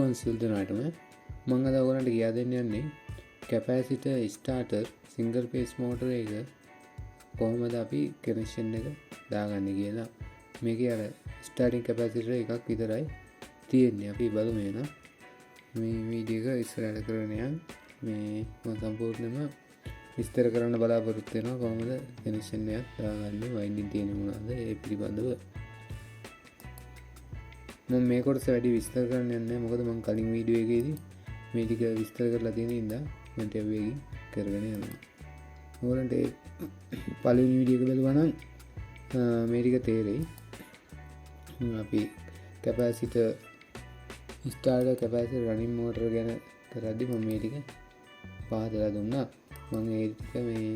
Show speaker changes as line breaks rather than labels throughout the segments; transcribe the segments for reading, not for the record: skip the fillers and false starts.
තෙරුවන් සියලු දෙනාටම මම අද ඔයගලන්ට කියා දෙන්න යන්නේ capacitor starter single phase motor එක කොහොමද අපි කනෙක්ෂන් එක දාගන්නේ කියලා. මේකේ අර ස්ටාර්ටින් කැපැසිටර් එකක් විතරයි තියෙන්නේ. අපි බලමු එහෙනම් මේ වීඩියෝ එක ඉස්සරහට කරගෙන යන්න. මේ මම සම්පූර්ණයෙන්ම විස්තර කරන්න බලාපොරොත්තු වෙනවා කොහොමද කනෙක්ෂන් එකක් දාගන්නේ, වයින්ඩින් තියෙන්නේ මොනවද ඒ පිළිබඳව. මම මේ කොටස වැඩි විස්තර කරන්න යන්නේ නැහැ. මොකද මම කලින් වීඩියෝ එකේදී මේ ටික විස්තර කරලා තියෙන ඉඳන් මම ටැබ් එකකින් කරගෙන යනවා. ඕගොල්ලන්ට පළවෙනි වීඩියෝ එක බලුවා නම් මේ ටික තේරෙයි. අපි කැපැසිටර් ස්ටාර්ටර් කැපැසිටර් රනින් මෝටර ගැන කරද්දි මම මේ ටික පහදලා දුන්නා. මම ඒ ටික මේ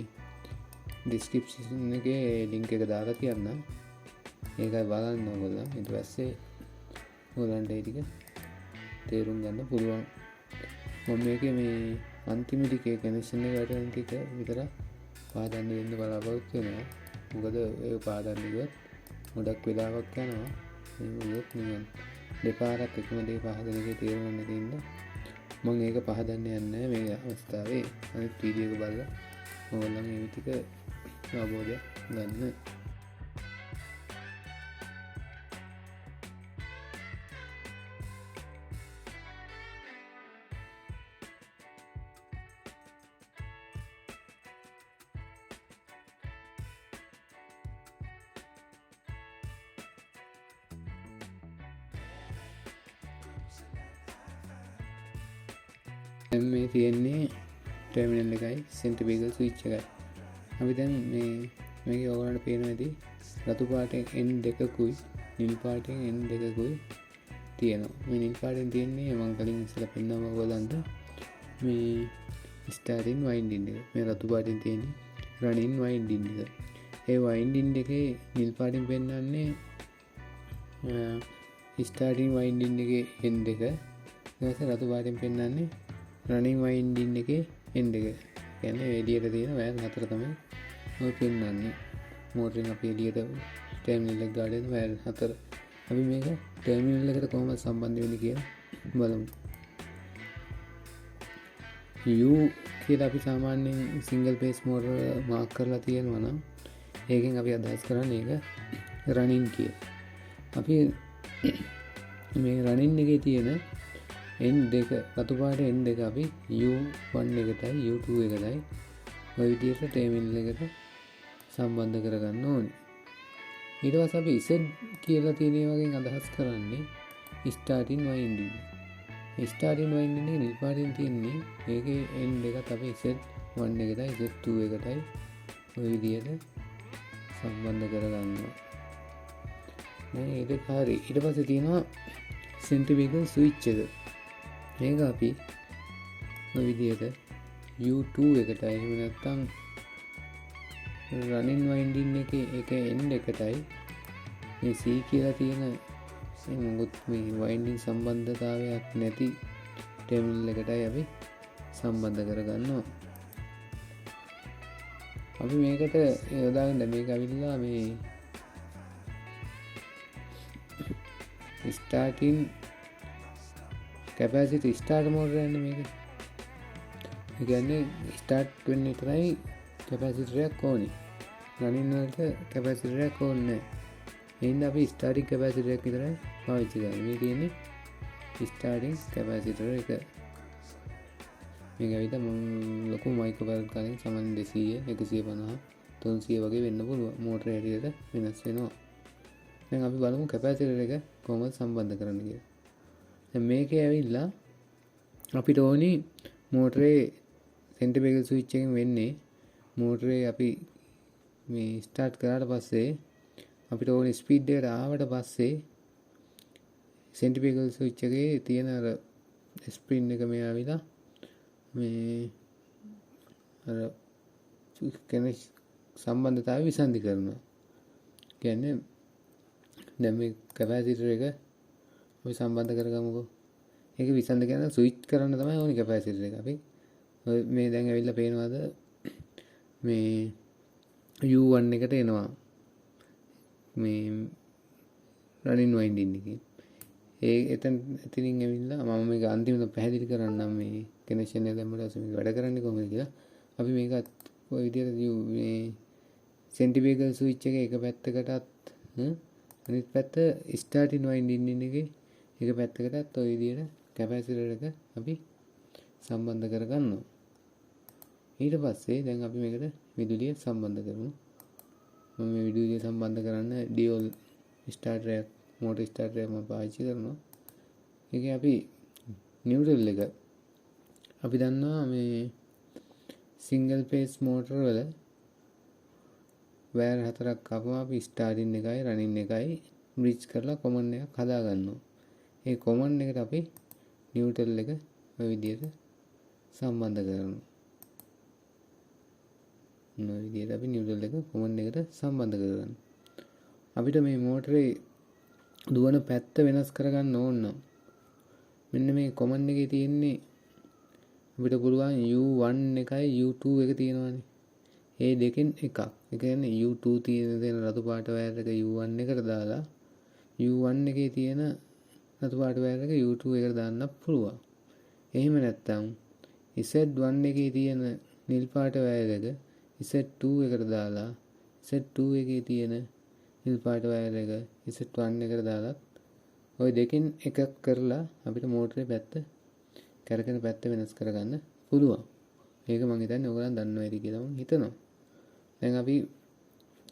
ඩිස්ක්‍රිප්ෂන් එකේ ලින්ක් එක දාලා තියන්නම්. ඒකයි බලන්න ඕගොල්ලෝ. ඊට පස්සේ ඔයාලන්ට ඒ ටික තේරුම් ගන්න පුළුවන්. මම මේකේ මේ අන්තිම ටිකේ කනෙක්ෂන් එක වැටෙන ටික විතර පාදන්න දෙන්න බලාපොරොත්තු වෙනවා. මොකද ඒ පාදන්න ගියොත් ගොඩක් වෙලාවක් යනවා. මේ මොකද නිකන් දෙපාරක් එකම දේ පහදන එකේ තේරුම් ගන්න තියෙනවා. මම ඒක පහදන්න යන්නේ මේ අවස්ථාවේ. අනිත් වීඩියෝ එක බලලා ඔයාලන් මේ ටික අවබෝධයක් ගන්න. මේ තියෙන්නේ ටර්මිනල් එකයි සෙන්ට්‍රිෆියුගල් ස්විච් එකයි. අපි දැන් මේකේ ඔයගොල්ලන්ට පේනවා ඇති රතු පාටෙන් N දෙකකුයි නිල් පාටෙන් N දෙකකුයි තියෙනවා. මේ නිල් පාටෙන් තියෙන්නේ මම කලින් ඉස්සෙල්ලා පෙන්නනවා ඔයගොල්ලන්ට මේ ස්ටාර්ටින් වයින්ඩින් එක. මේ රතු පාටෙන් තියෙන්නේ රනින් වයින්ඩින් එක. ඒ වයින්ඩින් එකේ නිල් පාටෙන් පෙන්නන්නේ ස්ටාර්ටින් වයින්ඩින් එකේ N දෙක. ඊට පස්සේ රතු පාටෙන් පෙන්නන්නේ රනින් වයින්ඩින් එකේ එන්ඩ් එක. කියන්නේ එළියට තියෙන වයර් හතර තමයි ඔය පෙන්නන්නේ. මෝටරෙන් අපි එළියට ටර්මිනල් එක ගාලා වයර් හතර. අපි මේක ටර්මිනල් එකට කොහොමද සම්බන්ධ වෙන්නේ කියලා බලමු. U කියලා අපි සාමාන්‍යයෙන් සිංගල් ෆේස් මෝටර මාක් කරලා තියෙනවා නම් ඒකෙන් අපි අදහස් කරන්නේ ඒක රනින් කියලා. අපි මේ රනින් එකේ තියෙන N දෙක රතු පාට N දෙක අපි U1 එකටයි U2 එකටයි ඔය විදිහට ටර්මිනල් එකට සම්බන්ධ කරගන්න ඕනේ. ඊට පස්සේ අපි Z කියලා තියෙන වගේ අදහස් කරන්නේ ස්ටාර්ටින් වයින්ඩින්. ස්ටාර්ටින් වයින්ඩින් එකේ නිල් පාටින් තියෙන්නේ ඒකේ N දෙකත් අපි Z1 එකටයි Z2 එකටයි ඔය විදිහට සම්බන්ධ කරගන්නවා. දැන් ඒක හරි. ඊට පස්සේ තියෙනවා සෙන්ට්‍රිෆියුගල් ස්විච් එක. මේක අපි ඔය විදිහට U2 එකටයි එහෙම නැත්නම් රනින් වයින්ඩින් එකේ එක N එකටයි මේ C කියලා තියෙන මොකද මේ වයින්ඩින් සම්බන්ධතාවයක් නැති ටර්මිනල් එකටයි අපි සම්බන්ධ කරගන්නවා. අපි මේකට යොදාගන්න මේක අවිල්ලා මේ ස්ටාර්ටින් කැපැසිටර් ස්ටාර්ට් මෝටර යන්නේ මේක. ඒ කියන්නේ ස්ටාර්ට් වෙන්න විතරයි කැපැසිටරයක් ඕනේ. රනින් වලට කැපැසිටරයක් ඕනේ නැහැ. එහෙනම් අපි ස්ටාර්ටින් කැපැසිටරයක් විතරයි පාවිච්චි කරන්නේ. මේ කියන්නේ ස්ටාර්ටින් කැපැසිටර් එක. මේක විතර මම ලොකු මයික්‍රෝෆෝන් කලින් සමාන 200 150 300 වගේ වෙන්න පුළුවන්. මෝටර හැටියට වෙනස් වෙනවා. දැන් අපි බලමු කැපැසිටර් එක කොහොමද සම්බන්ධ කරන්නේ කියලා. දැන් මේකේ ඇවිල්ලා අපිට ඕනි මෝටරේ සෙන්ට්‍රිෆියුගල් ස්විච් එකෙන් වෙන්නේ මෝටරේ අපි මේ ස්ටාර්ට් කරාට පස්සේ අපිට ඕනි ස්පීඩ් එකට ආවට පස්සේ සෙන්ට්‍රිෆියුගල් ස්විච් එකේ තියෙන අර ස්ප්‍රින් එක මේ ආවිලා මේ අර කෙනෙක් සම්බන්ධතාවය විසන්ධි කරනවා. කියන්නේ දැන් මේ කැපැසිටර් එක අපි සම්බන්ධ කරගමුකෝ. ඒක විසන්ධ කරන ස්විච් කරන්න තමයි ඕනි කැපැසිටර් එක. අපි මේ දැන් ඇවිල්ලා පේනවාද මේ U1 එකට එනවා මේ රනින් වයින්ඩින් එකේ. ඒ එතනින් ඇවිල්ලා මම මේක අන්තිමට පැහැදිලි කරන්නම් මේ කනෙක්ෂන් එක දැම්මට පස්සේ මේක වැඩ කරන්නේ කොහොමද කියලා. අපි මේකත් ඔය විදිහට මේ සෙන්ට්‍රිෆියුගල් ස්විච් එක එක පැත්තකටත් අනිත් පැත්ත ස්ටාර්ටින් වයින්ඩින් එකේ එක පැත්තකටත් ඔය විදිහට කැපැසිටර් එක අපි සම්බන්ධ කරගන්නවා. ඊට පස්සේ දැන් අපි මේකට විදුලිය සම්බන්ධ කරමු. මම මේ විදුලිය සම්බන්ධ කරන්න ඩියෝල් ස්ටාර්ටරයක් මෝටර් ස්ටාර්ටරයක් මම පාවිච්චි කරනවා. ඒකේ අපි නියුට්‍රල් එක අපි දන්නවා මේ සිංගල් ෆේස් මෝටර වල වයර් හතරක් කපුවම අපි ස්ටාර්ටින් එකයි රනින් එකයි බ්‍රිජ් කරලා කොමන් එකක් හදා ගන්නවා. ඒ කොමන් එකට අපි නියුට්‍රල් එක ඔය විදිහට සම්බන්ධ කරනවා. ඔය විදිහට අපි නියුට්‍රල් එක කොමන් එකට සම්බන්ධ කරගන්නවා. අපිට මේ මෝටරේ දුවන පැත්ත වෙනස් කරගන්න ඕන නම් මෙන්න මේ කොමන් එකේ තියෙන්නේ අපිට පුළුවන් U1 එකයි U2 එක තියෙනවානේ. ඒ දෙකෙන් එකක්. ඒ කියන්නේ U2 තියෙන රතු පාට වයර් එක U1 එකට දාලා U1 එකේ තියෙන රතු පාට වයර් එක U2 එකට දාන්න පුළුවන්. එහෙම නැත්නම් Z1 එකේ තියෙන නිල් පාට වයර් එක Z2 එකට දාලා Z2 එකේ තියෙන නිල් පාට වයර් එක Z1 එකට දාලා ওই දෙකෙන් එකක් කරලා අපිට මෝටරේ පැත්ත කරකෙන පැත්ත වෙනස් කරගන්න පුළුවන්. මේක මම හිතන්නේ ඔයගොල්ලන් දන්නවා ඇති කියලා මම හිතනවා. දැන් අපි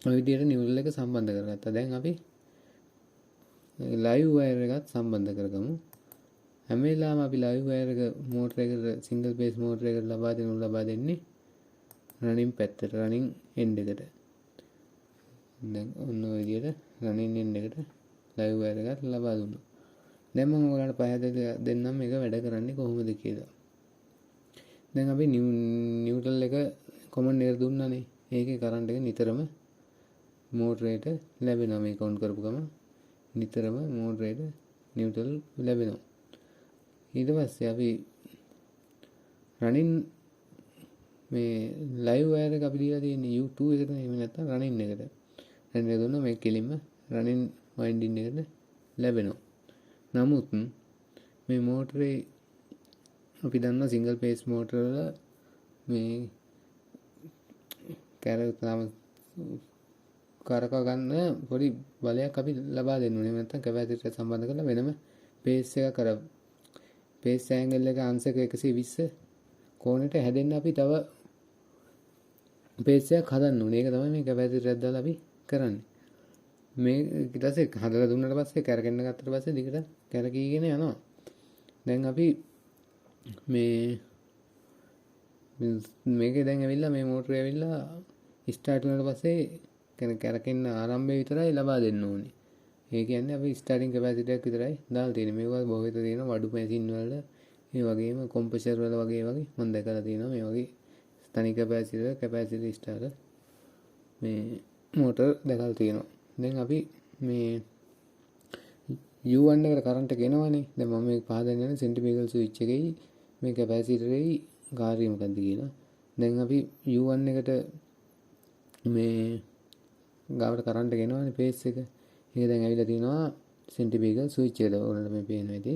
ওই විදිහට නියුට්‍රල් එක සම්බන්ධ කරගත්තා. දැන් අපි ලයිව් වයර් එකත් සම්බන්ධ කරගමු. හැම වෙලාවෙම අපි ලයිව් වයර් එක මෝටර එකට සිංගල් ෆේස් මෝටර එකට ලබා දෙන්නේ රනින් පැත්තට රනින් එන්ඩ් එකට. දැන් ඔන්න ඔය විදිහට රනින් එන්ඩ් එකට ලයිව් වයර් එකත් ලබා දුන්නා. දැන් මම ඔයාලට පැහැදිලි දෙන්නම් මේක වැඩ කරන්නේ කොහොමද කියලා. දැන් අපි නියුට්‍රල් එක කොමන් එකට දුන්නානේ. ඒකේ කරන්ට් එක නිතරම මෝටරේට ලැබෙනවා. මේක ඔන් කරපු ගමන් නිතරම මෝටරේට නියුට්‍රල් ලැබෙනවා. ඊට පස්සේ අපි රනින් මේ ලයිව් වයර් එක අපි දීලා තියෙන්නේ U2 එකට නෙමෙයි නැත්තම් රනින් එකට. රනින් එක දුන්නා මේ කෙලින්ම රනින් වයින්ඩින් එකට ලැබෙනවා. නමුත් මේ මෝටරේ අපි දන්නවා සිංගල් ෆේස් මෝටර වල මේ කරක ගන්න පොඩි බලයක් අපි ලබා දෙන්න ඕනේ. නැත්නම් කැපැසිටර් සම්බන්ධ කරලා වෙනම පේස් එකක් අර පේස් ඇන්ගල් එක අංශක 120 කෝණයට හැදෙන්න අපි තව පේස් එකක් හදන්න ඕනේ. ඒක තමයි මේ කැපැසිටර් එකක් දාලා අපි කරන්නේ. මේ ඊට පස්සේ හදලා දුන්නාට පස්සේ කැරකෙන්න ගත්තට පස්සේ දිගට කැරකීගෙන යනවා. දැන් අපි මේකේ දැන් ඇවිල්ලා මේ මෝටරේ ඇවිල්ලා ස්ටාර්ට් වුණාට පස්සේ කැරකෙන්න ආරම්භය විතරයි ලබා දෙන්න ඕනේ. ඒ කියන්නේ අපි ස්ටාර්ටින් කැපැසිටර් එකක් විතරයි දාලා තියෙන්නේ. මේවා බොහෝ විට තියෙන වඩු මැෂින් වල ඒ වගේම කොම්ප්‍රෙසර් වල වගේ මම දැකලා තියෙනවා මේ වගේ තනි කැපැසිටර් ස්ටාර්ටර් මේ මෝටර් දැකලා තියෙනවා. දැන් අපි මේ U1 එකට කරන්ට් එක එනවනේ. දැන් මම මේක පහදන්න යන සෙන්ට්‍රිෆියුගල් ස්විච් එකේ මේ කැපැසිටරේ කාර්යය මොකක්ද කියලා. දැන් අපි U1 එකට මේ ගාවට කරන්ට් එක එනවනේ ෆේස් එක. ඒක දැන් ඇවිල්ලා තියෙනවා සෙන්ට්‍රිෆියුගල් ස්විච් එකට. ඔයාලට මේ පේනවා ඇති.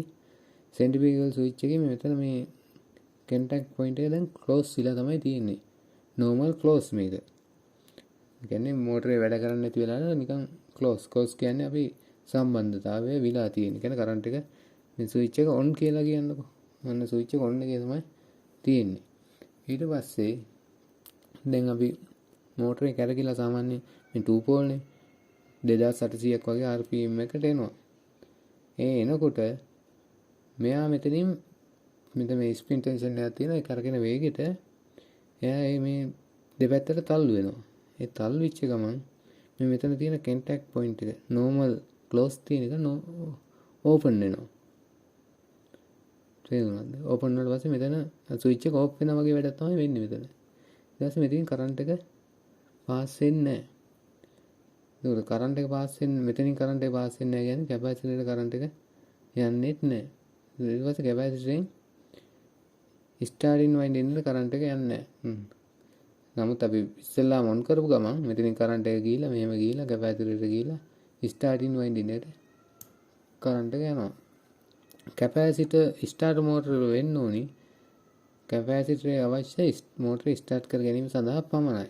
සෙන්ට්‍රිෆියුගල් ස්විච් එකේ මෙතන මේ කන්ටැක්ට් පොයින්ට් එක දැන් ක්ලෝස් වෙලා තමයි තියෙන්නේ. නෝමල් ක්ලෝස් මේක. ඒ කියන්නේ මෝටරේ වැඩ කරන්නේ නැති වෙලාවට නිකන් ක්ලෝස් කියන්නේ අපි සම්බන්ධතාවය විලා තියෙන. කියන්නේ කරන්ට් එක මේ ස්විච් එක ඔන් කියලා කියන්නකො. මොන ස්විච් එක ඔන් එකේ තමයි තියෙන්නේ. ඊට පස්සේ දැන් අපි මෝටරේ කැරකිලා සාමාන්‍ය මේ 2 පෝල්නේ 2800ක් වගේ RPM එකට එනවා. ඒ එනකොට මෙයා මෙතනින් මෙතන මේ ස්ප්‍රින් ටෙන්ෂන් එකක් තියෙනවා. ඒ කරකින වේගෙට එයා මේ දෙපැත්තට තල්ලු වෙනවා. ඒ තල්ලු වෙච්ච ගමන් මේ මෙතන තියෙන කන්ටැක්ට් පොයින්ට් එක නෝමල් ක්ලෝස් තියෙන එක ඕපන් වෙනවා. තේරුණාද? ඕපන් වුණාට පස්සේ මෙතන ස්විච් එක ඕෆ් වෙනා වගේ වැඩක් තමයි වෙන්නේ මෙතන. ඊට පස්සේ මෙතනින් කරන්ට් එක පාස් වෙන්නේ නැහැ. ඒක කරන්ට් එක පාස් වෙන්නේ මෙතනින් කරන්ට් එක පාස් වෙන්නේ නැහැ කියන්නේ කැපැසිටරේ කරන්ට් එක යන්නේත් නැහැ. ඊට පස්සේ කැපැසිටරෙන් ස්ටාර්ටින් වයින්ඩින් වල කරන්ට් එක යන්නේ නැහැ. නමුත් අපි ඉස්සෙල්ලාම ඔන් කරපු ගමන් මෙතනින් කරන්ට් එක ගිහිලා මෙහෙම ගිහිලා කැපැසිටරේට ගිහිලා ස්ටාර්ටින් වයින්ඩින් එකට කරන්ට් එක යනවා. කැපැසිටර් ස්ටාර්ටර් මෝටර වෙන්න ඕනි කැපැසිටරේ අවශ්‍ය මෝටරය ස්ටාර්ට් කර ගැනීම සඳහා පමණයි.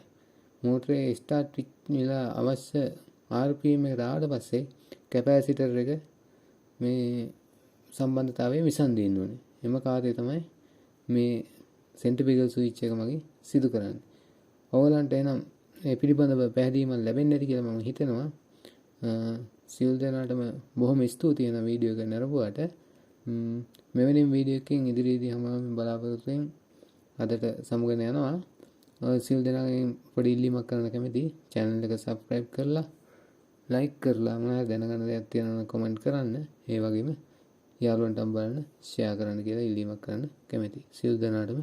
මෝටරේ ස්ටාර්ට් වෙලා අවශ්‍ය RPM එකට ආවට පස්සේ කැපැසිටර් එක මේ සම්බන්ධතාවය විසන්දින්න ඕනේ. එම කාර්යය තමයි මේ සෙන්ට්‍රිෆියුගල් ස්විච් එක මගින් සිදු කරන්නේ. ඔයගලන්ට එනම් මේ පිළිබඳව පැහැදීමක් ලැබෙන්නේ නැති කියලා මම හිතනවා. සියලු දෙනාටම බොහොම ස්තුතියි වෙන වීඩියෝ එක නරඹුවාට. මෙවැනි වීඩියෝ එකකින් ඉදිරියේදී හැමෝම බලාපොරොත්තු වෙන අදට සමුගෙන යනවා. සියලු දෙනාගෙන් පොඩි ඉල්ලීමක් කරන්න කැමතියි. channel එක subscribe කරලා like කරලා මොනවද දැනගන්න දෙයක් තියෙනවා නම් comment කරන්න. ඒ වගේම යාළුවන්ටම බලන්න share කරන්න කියලා ඉල්ලීමක් කරන්න කැමතියි. සියලු දෙනාටම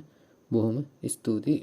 බොහොම ස්තුතියි.